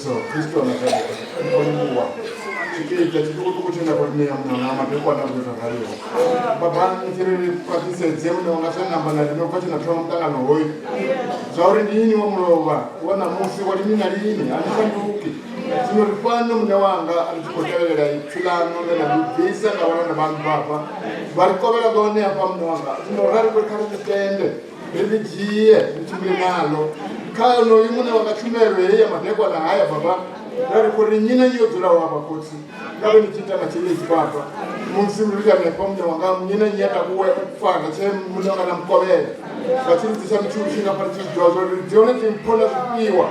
Yesu Kristo anataka kuongoa kile kitu kwa nia mna mapeko na kutakario baba nitiri practice zemu na unasema namba na ndio kwa tuna tuna mtangano hoi zauri nini wa mroba wana musi wali nini na nini anafanduki sino rifano mnawanga alikotelera itulano na bibisa na wana bantu baba barikobera gone hapa mnawanga sino rari kwa kare tende bibijiye bituminalo kano yimune wakachumerwe ya mapeko na haya baba rari kuri nyina yodula wapa kotsi ngabe nichita machilezi baba mumsimulika nepomnya wanga nyina nyata kuwe kufana che munonga na mkobele lakini tisamchushina parti jozo dione timpona kupiwa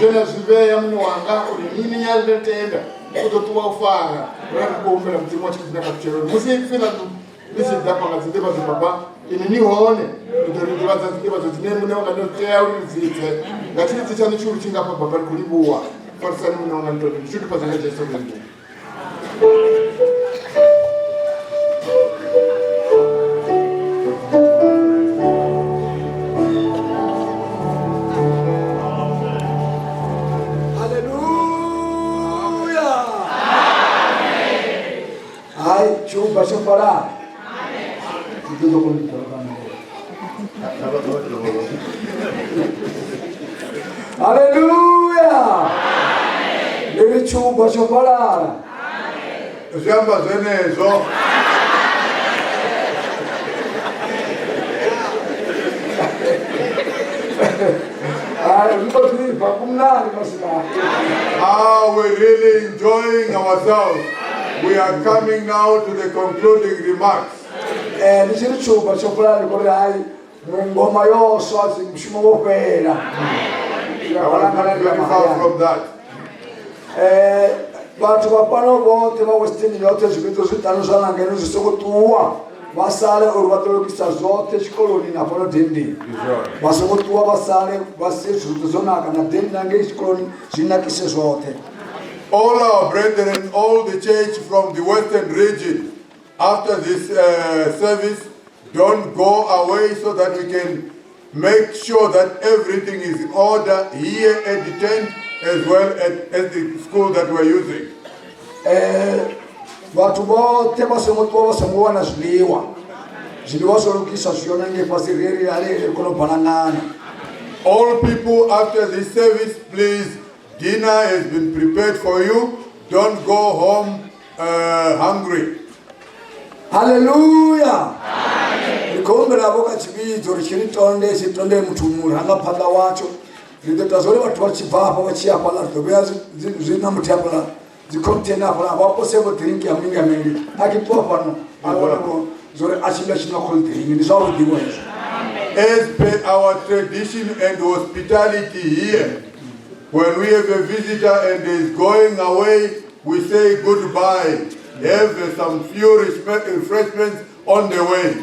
jena zive ya mnwanga uri nyini nyalde tenda kutotuwa ufara rari kuombela mtimo chikina kachero musifina nisi dapa ngazideba zibaba ini hone ndoridibaza zidibaza zinemu ne wanga notea uri zite ngati tichani churu chinga baba kulibuwa forse non hanno riuscito a fare questo video. Alleluia! Amen! Hai, ciuba farà. Amen! Tutto con il Alleluia! Deve ciuba chocolate. Siamo zenezo. We're really enjoying ourselves. We are coming now to the concluding remarks. Nishiri ciuba chocolate con hai ngoma yoso asimshimo wopera. I want to very far from that. But wapano wote wa westini yote zibito zitano sana ngeno zisokotuwa basale urwatolokisa zote shikoloni na pono dendi basokotuwa basale basisu zona kana dendi nange shikoloni zinakise zote. All our brethren, all the church from the western region, after this service, don't go away so that we can make sure that everything is in order here at the tent as well at the school that we're using. Watu wote basomotuwa basomuwa na ziliwa solukisa siona nge pasiriri ale kono panangana. All people after this service, please, dinner has been prepared for you. Don't go home hungry. Hallelujah. Kombe la boka chibizo rishiritonde sitonde mtumura hanga panda wacho lidotazole watu wachivapa wachiapa la tobea zina mutiapa the container for our possible drink ya mingi ameli akipoa pano aloko zore ashinda shina khol drink ni sawa diwo. As per our tradition and hospitality here, when we have a visitor and is going away, we say goodbye. Have some few refreshments on the way.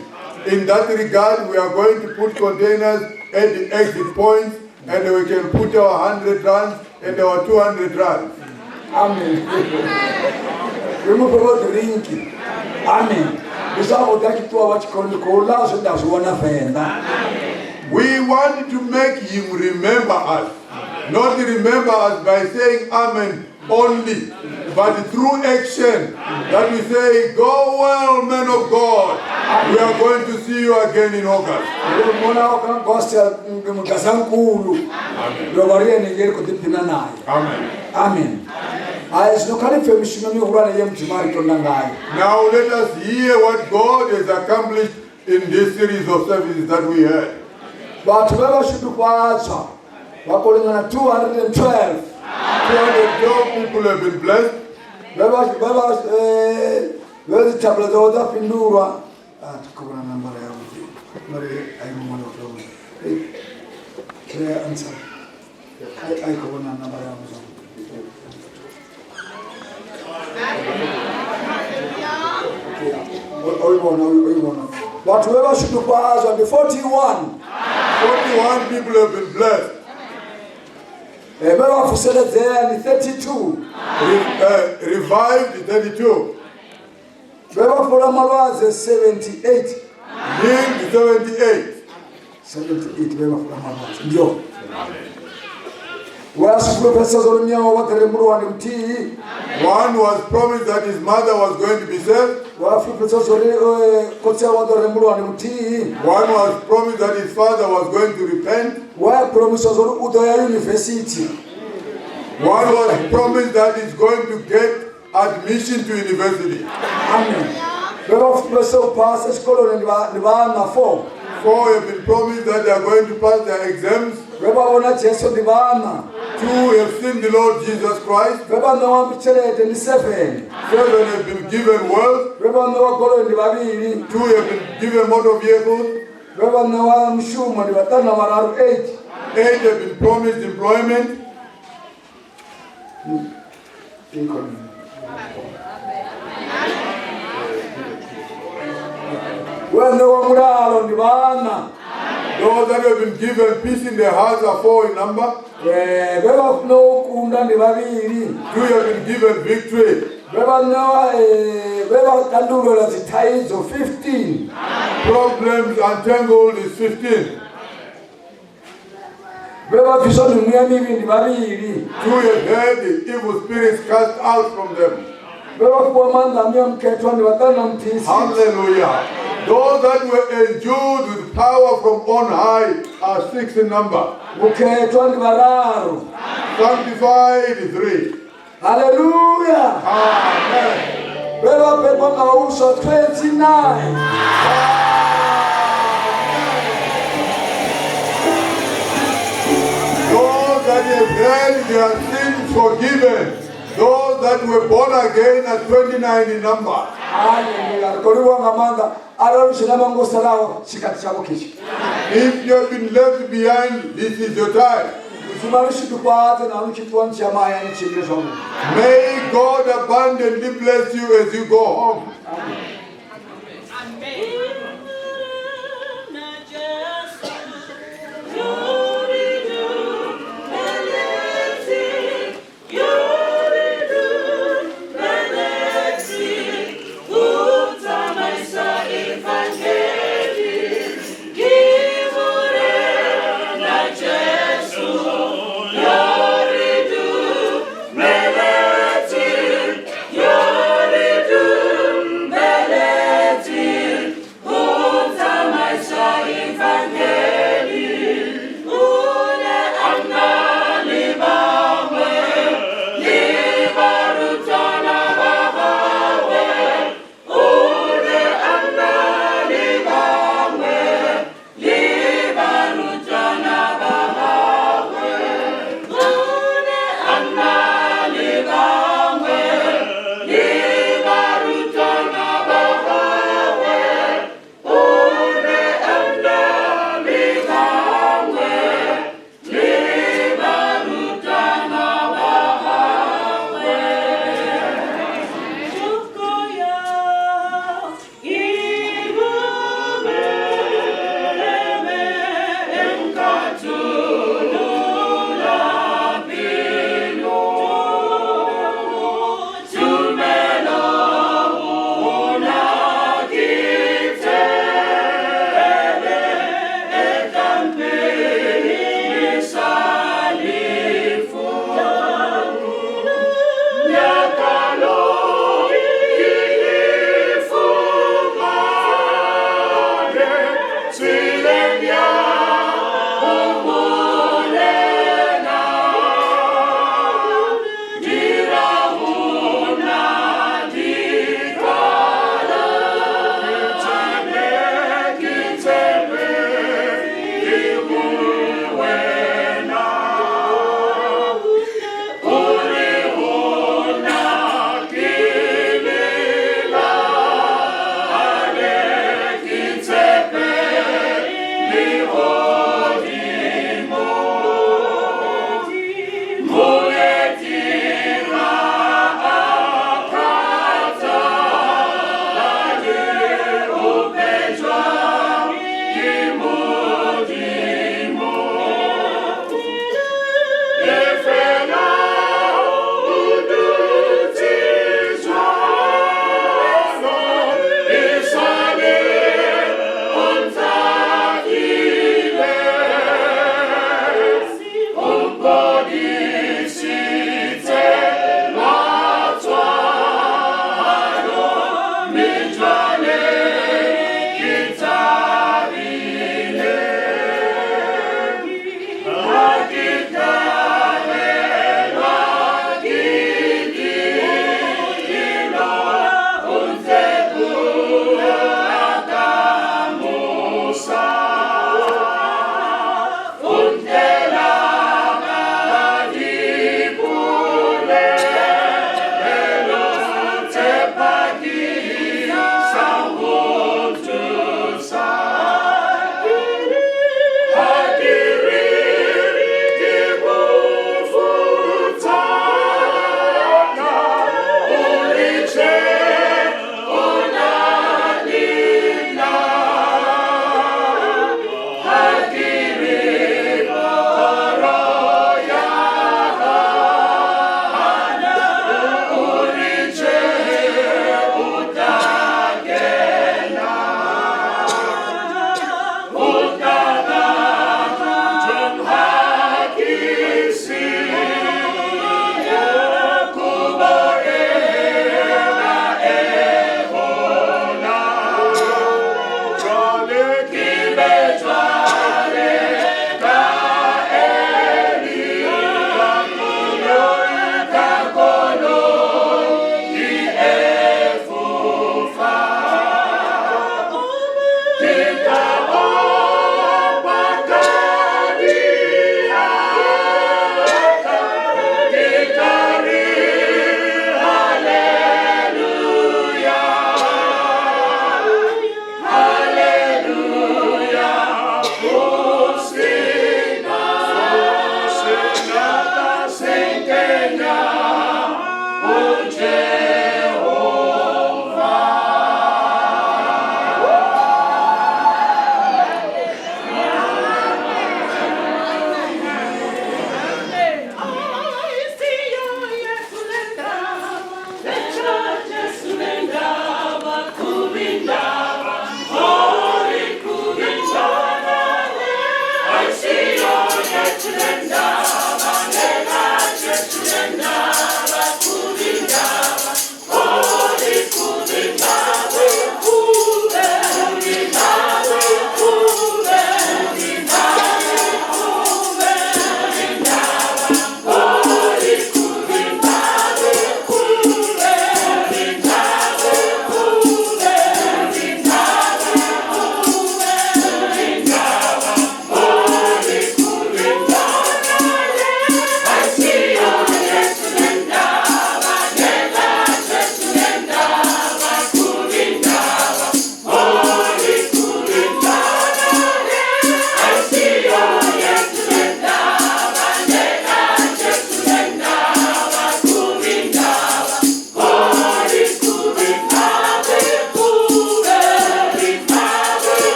In that regard, we are going to put containers at the exit points, and we can put our 100 rands and our 200 rands. Amen. Remove drinking. Amen. We want to make him remember us. Not remember us by saying amen only, but through action that we say, go well, men of God. We are going to see you again in August. Amen. Amen. Now let us hear what God has accomplished in this series of services that we had. But whoever should be quiet, 212 people have been blessed. Where's the tablet order? Pindura. Answer. I go on number. But whoever should pass on the 41 people have been blessed. Remember for said there the 32. Revived 32. Remember for Amawaze 78. Healed 78. 78 remember for Amawaze. Yo. One was promised that his mother was going to be saved. One was promised that his father was going to repent. One was promised that he's going to get admission to university. Amen. 4 have been promised that they are going to pass their exams. 2 have seen the Lord Jesus Christ. 7 have been given wealth. 2 have been given motor vehicles. 8 have been promised employment. Those that have been given peace in their hearts are 4 in number. 2 have been given victory. Problems untangled is 15. 2 have had the evil spirits cast out from them. Hallelujah. Those that were endued with power from on high are 6 in number. Sanctified is 3. Hallelujah. Amen. Those that have had their sins forgiven. Those that were born again are 29 in number. If you have been left behind, this is your time. May God abundantly bless you as you go home.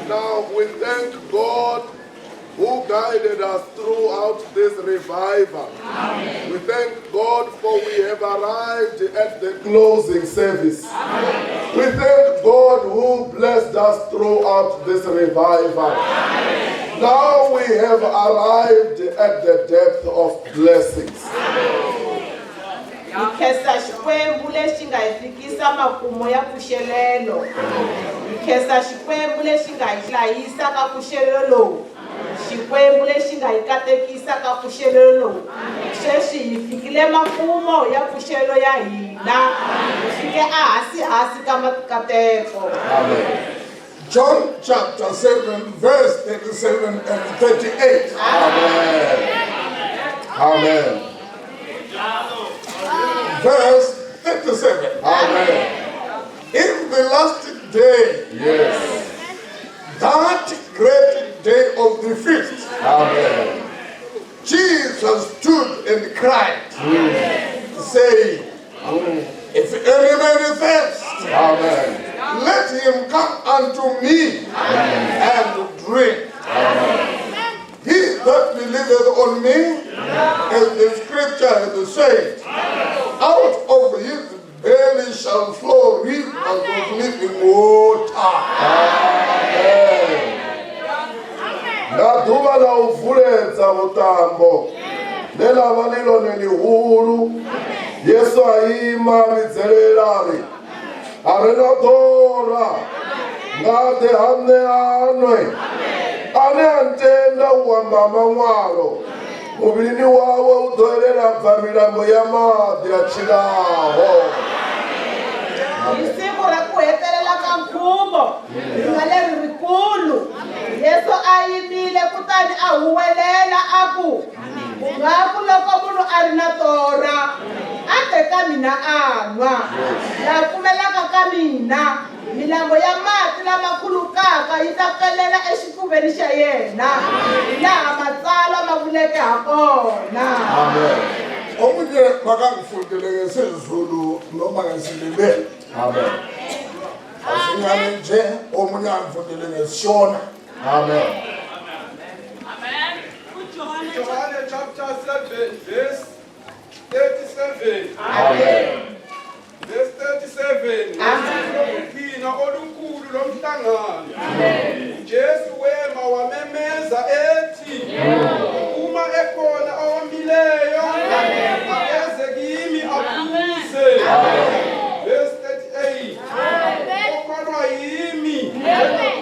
Now we thank God who guided us throughout this revival. We thank God for we have arrived at the closing service. We thank God who blessed us throughout this revival. Now we have arrived at the depth of blessings. Ikhesa xikwembu lexi nga hi fikisa makumo ya pfuxelelo. Ikhesa xikwembu lexi nga hi hlayisa ka pfuxelelo lowu. Xikwembu lexi nga hi katekisa ka pfuxelelo lowu. Sweswi hi fikile makumo ya pfuxelelo ya hina. Hi fike ahasi ka makateko. John chapter 7 verse 37 and 38. Amen. Amen. Verse 37. Amen. In the last day, Yes. that great day of the feast, Amen. Jesus stood and cried, saying, if any man thirst, Amen. let him come unto me and drink. He that believeth on me, as the scripture hath said, out of his belly shall flow rivers of living water. Amen. Ndaduva la uvuletsa mutambo. Lela valilo nelihulu. Yesu ayima midzelelani. Arena dora. ngade hamne anwe ane antenda uamba manwalo mubili wawe udoerera bva milambo ya madi achiraho. Risimu ra ku hetelela ka nkhuvo ri nga leri rikulu. Yesu a yimile kutani a huwelela a ku ngaku loko munhu a ri na torha a teka mina a nwa laha pfumelaka ka mina milambo ya mati lama khulukaka yi ta kelela exifuveni xa yena laha matsalwa ma vuleke ha kona. Omunye makangifundele ngesizulu noma ngesilibele. Amen. Asingane nje omunye angifundele ngesishona. Amen. John chapter 7 verse 37. Amen. Verse 37. Ukuphina olukhulu lomhlangano. Jesu wema wamemeza ethi uma ekhona owomileyo akeze kimi aphuze. Verse 38. Okholwa yimi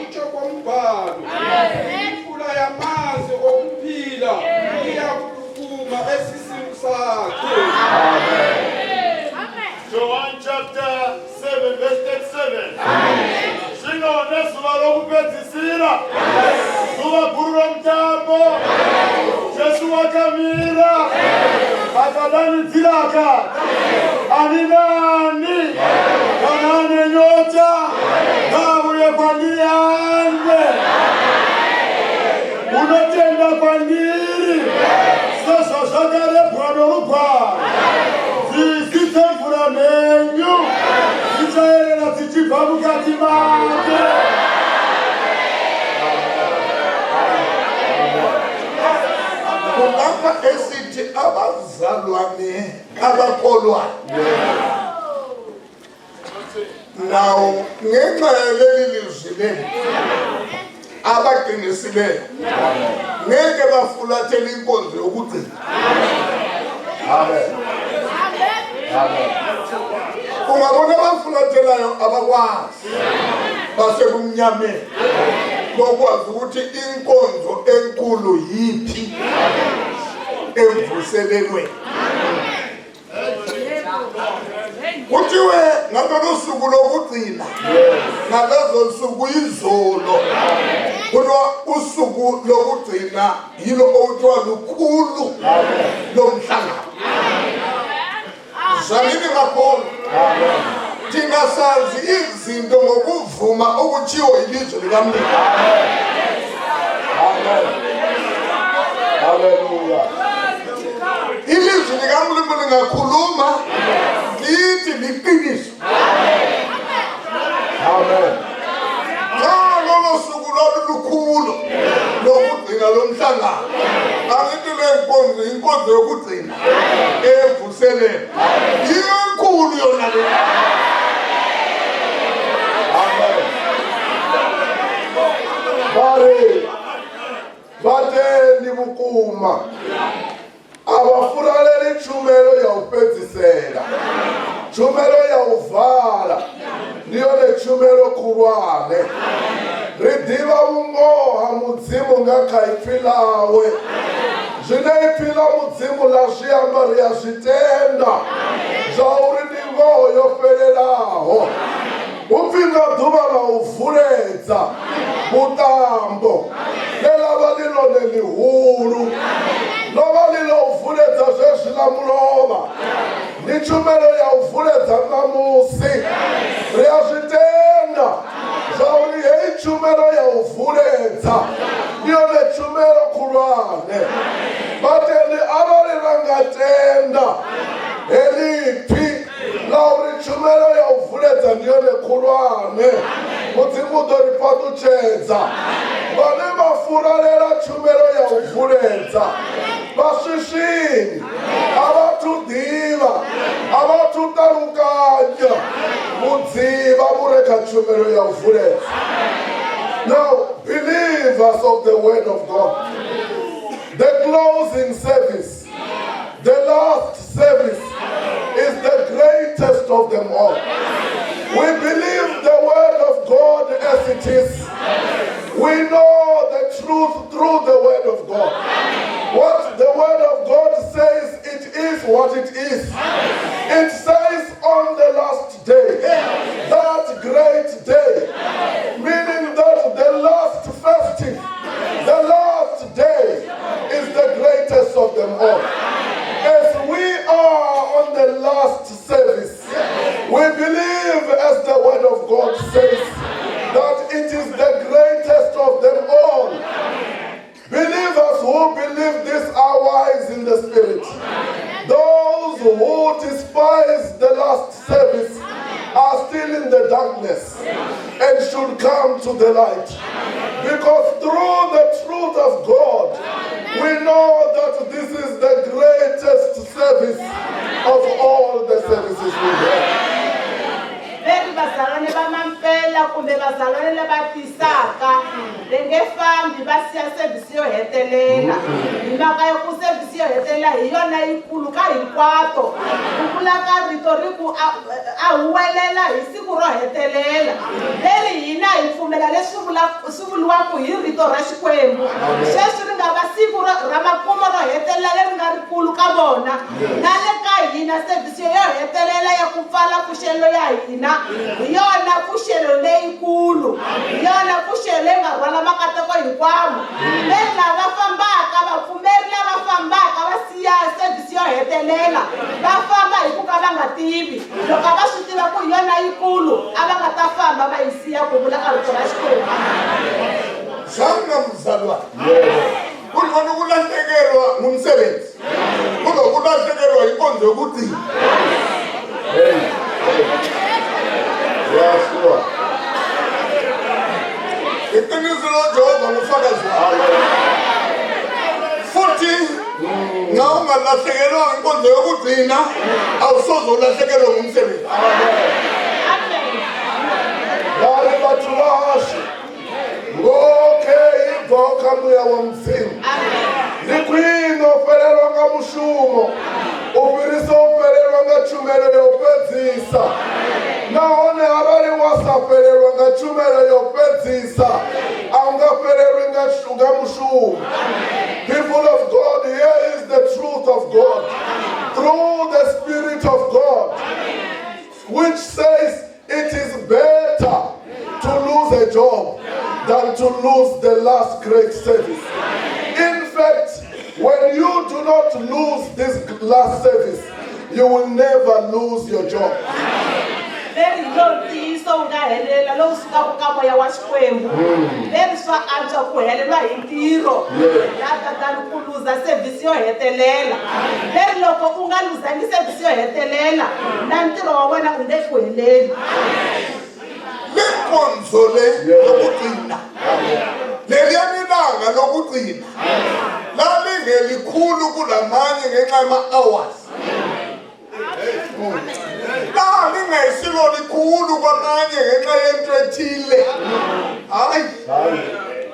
kutsho kombhalo. Imfula yamanzi okuphila iyakuphuma esiswini sakhe. John chapter 7 verse 37. Sinone zuva lokupedzisira. Zuva guru romutambo. Jesu wakamira. Akadanidzira akati ani nani kana ane nyota ngauye kwandiri amwe. Unotenda kwandiri sezvo zvakarebwa norugwaro. Zvisitse mvura mhenyu dzichaerera dzichibva mukati make. Kulapha esithi abazalwane abakholwa. Now ngenxa yaleli lizwi leli abaqinisile ngeke bafulathela inkonzo yokugcina. Amen. Amen. Ungabona abafulathelayo abakwazi basebumnyameni bokwazi ukuthi inkonzo enkulu yiphi emvuselelweni. Kuthiwe ngalolu suku lokugcina ngalezo suku izolo kuthiwa usuku lokugcina yilo okuthiwa lukhulu lomhlangano. Zalini kakhulu tingasazi izinto ngokuvuma okutshiwo ilizwi likaMlungu. Amen. Hallelujah. Ilizwi likaMlungu lingakhuluma lithi liqiniso. Amen. Lolo suku lukhulu lokugcina lomhlangano angithi le inkonzo yokugcina evuseleni inkulu yona le. Amen. Bateni bukuma abafuralela itshumelo yawupedzisela tshumelo yawuvala ndiyo letshumelo khulwane ri diva vungoha mudzimu nga kha ipfi lawe zwine ipfi la mudzimu la zwiamba ri ya zwitenda zwauri ndi ngoho yo fhelelaho upfi nga ḓuvha la u vuledza vhuṱambo ḽeḽavha ḽi ḽone ḽihulu ḽovha ḽi ḽa u vuledza zwezwi ḽa mulovha ndi tshumelo ya u vuledza ṋamusi ri a zwitenda zwauri heyi tshumelo ya u vuledza ndi yone tshumelo khulwane. Bateni arali ra nga tenda heḽi pfi ḽa uri tshumelo ya u vuledza ndi yone khulwane mudzimu ḓo ri fhaṱutshedza vhane vha furalela tshumelo ya u vuledza vaswiswini a vhathu ḓivha a vhathu ṱalukanya vhudzivha vhu re kha tshumelo ya u vuledza. Now, believers of the word of God, the closing service, the last service is the greatest of them all. We believe the word of God as it We know the truth through the Word of God. What the Word of God says, it is what it is. It says on the last day, that great day, meaning that the last festive, the last day is the greatest of them all. As we are on the last service, we believe, as the Word of God says, that it is the greatest of them all. Believers who believe this are wise in the Spirit. Those who despise the last service are still in the darkness and should come to the light. Because through the truth of God, we know that this is the greatest service of all the services we have. Veri bazalwane bamampela kumbe bazalwane labatisaka lengefambi basiya service yo hetelela imhaka yo ku service yo hetelela hi yona yikulu ka hinkwato ku vula ka rito ri ku a huwelela hi siku ro hetelela leri hina hi pfumela leswi swi vuliwaku hi rito ra Xikwembu sweswi ri nga va siku ra makumo ro hetelela leri nga rikulu ka vona na le ka hina service yo hetelela ya ku pfala pfuxelo ya hina yona pfuxelo leyikulu yona pfuxelo leyi nga rhwala makateko hinkwawo leyi lava fambaka vapfumeri lava fambaka va siya service yo hetelela va famba hi ku ka va nga tivi loko va swi tiva ku yona yikulu a va nga ta famba va yi siya ku vula ka rito ra Xikwembu. Xana mzalwane kun'wana ku lahlekelwa ngumsebenzi kumbe ku lahlekelwa hi nkonzo yokugcina. Yes, Lord. Iqiniso loJehova ngufakazi walo. Futhi na ungalahlekelwa inkonzo yokugcina awusoze ulahlekelwe ngumsebenzi. Bari bathu basho ngokhe ivoka mbuya wamsimu. Zikwino felelwa nga mushumo ufirisa ufelelwa nga tshumelo yo fhedzisa. Nahone arali wasa felelwa nga tshumelo yo fhedzisa a unga felelwi nga mushumo. People of God, here is the truth of God through the Spirit of God, which says it is better to lose a job than to lose the last great service. In fact, when you do not lose this last service, you will never lose your job. Leri ntiyiso nga helela lowu sukaka ka moya wa Xikwembu leri swa antswa ku heleriwa hi ntirho than ku luza service yo hetelela leri loko u nga luzangi service yo hetelela na ntirho wa wena u nge ku heleli. Lenkonzo le lokugcina leliya nilanga lokugcina lalingelikhulu kulamanye ngenxa yama-hours. Lingayisilo likhulu kwamanye ngenxa yento ethile. Hayi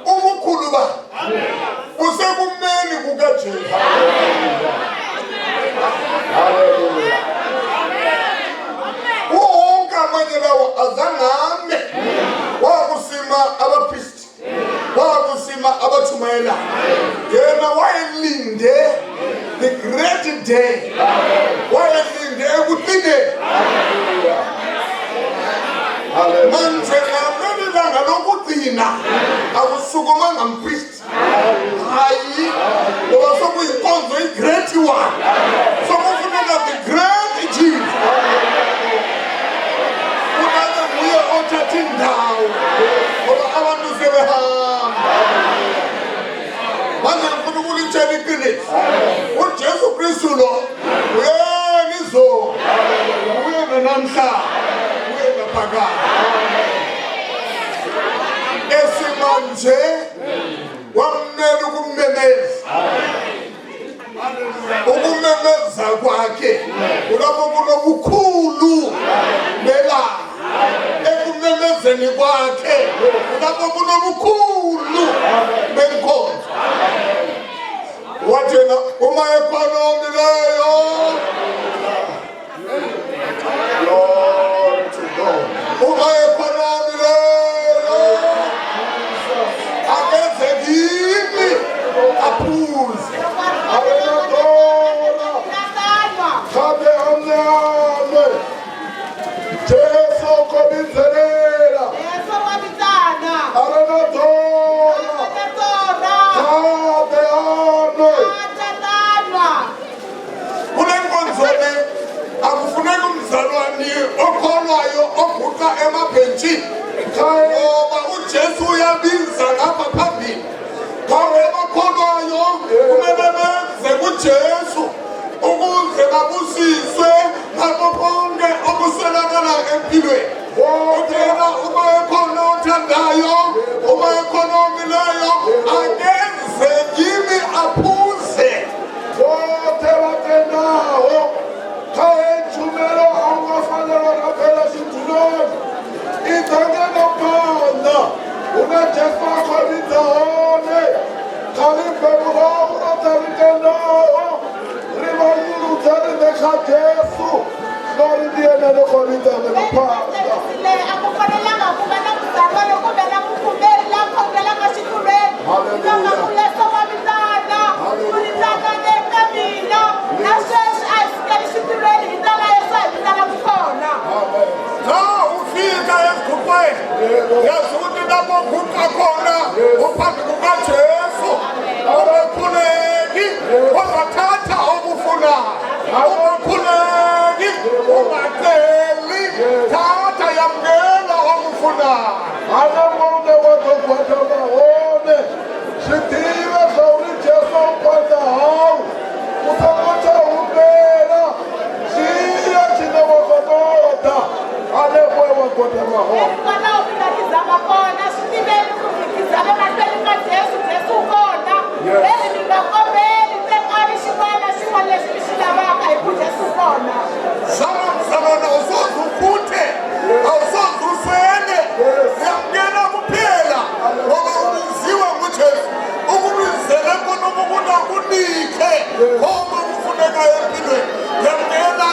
ubukhulu ba busekumeni kukaJesu. Haleluya. Wonke amanye lawo azangambe wakusima abaphristi wakusima abatshumayela yena wayelinde the great day wayelinde ekucineni. Manje ngameli langa lokugcina akusukumanga mphristi hayi ngoba sokuyinkonzo i-great one sokufuneka the great Jesus kunake nguye othatha indawo ngoba abantu sebehamba. Manje ngifuna ukulitshela iqiniso uJesu Kristu lo uyena izolo uyena namhla uyena phakade esimanje wamnela ukumemeza ukumemeza kwakhe kulapho kunobukhulu belanga ekumemezeni kwakhe kulapho kunobukhulu benkonzo. Wathi yena uma ephanomileyo Lord to God uma ephanomileyo akufuneka umzalwane okholwayo oguqa emabhentshini ngoba uJesu uyabiza ngapha phambili. Ngakho abakholwayo kumele benze kuJesu ukuze babusiswe ngakho konke okuswelakala empilweni. Utshela uma ekhona othandayo, uma ekhona omileyo, akenze kimi aphuze. Bonke batenawo Chumero angafanele ngaphela siduloni ithenge nophanda unajesu akholidone khalibhekuho unotarikenawo rivaluluthani nekhajesu lorindiyena lekholidane nophanda akufanelanga kuba namzalwane kumbe namukhumbeli lakhongela ngaxitulweni inongakuleso mavitana kulitana nekamina na sweswi a hi fikeli xitulweni hi ndlela yesu a hi vitana kukhona ufika esigubweni yazi ukuthi lapho guqa khona uphambi kukajesu ungakhuleki uzathatha okufunayo ungakhuleki ungaceli thatha yamukela okufunayo Anamone wadokwata mahone Shitive sauri jesu ukwata hau Utakota ubela Shia chine wakotota Anemwe wakwata mahone Kona uvinakizama kona shitiveni kuvikizame mateli ka jesu kona eli ningakombeli tekani xin'wana xin'wana lexi mi xi lavaka hi ku jesu kona Samana usozukhuthe awusozusele yamukela kuphela ngoba ubiziwe ngujesu ukubizele khona ukuna kunike konke okufuneka empilweni yamukela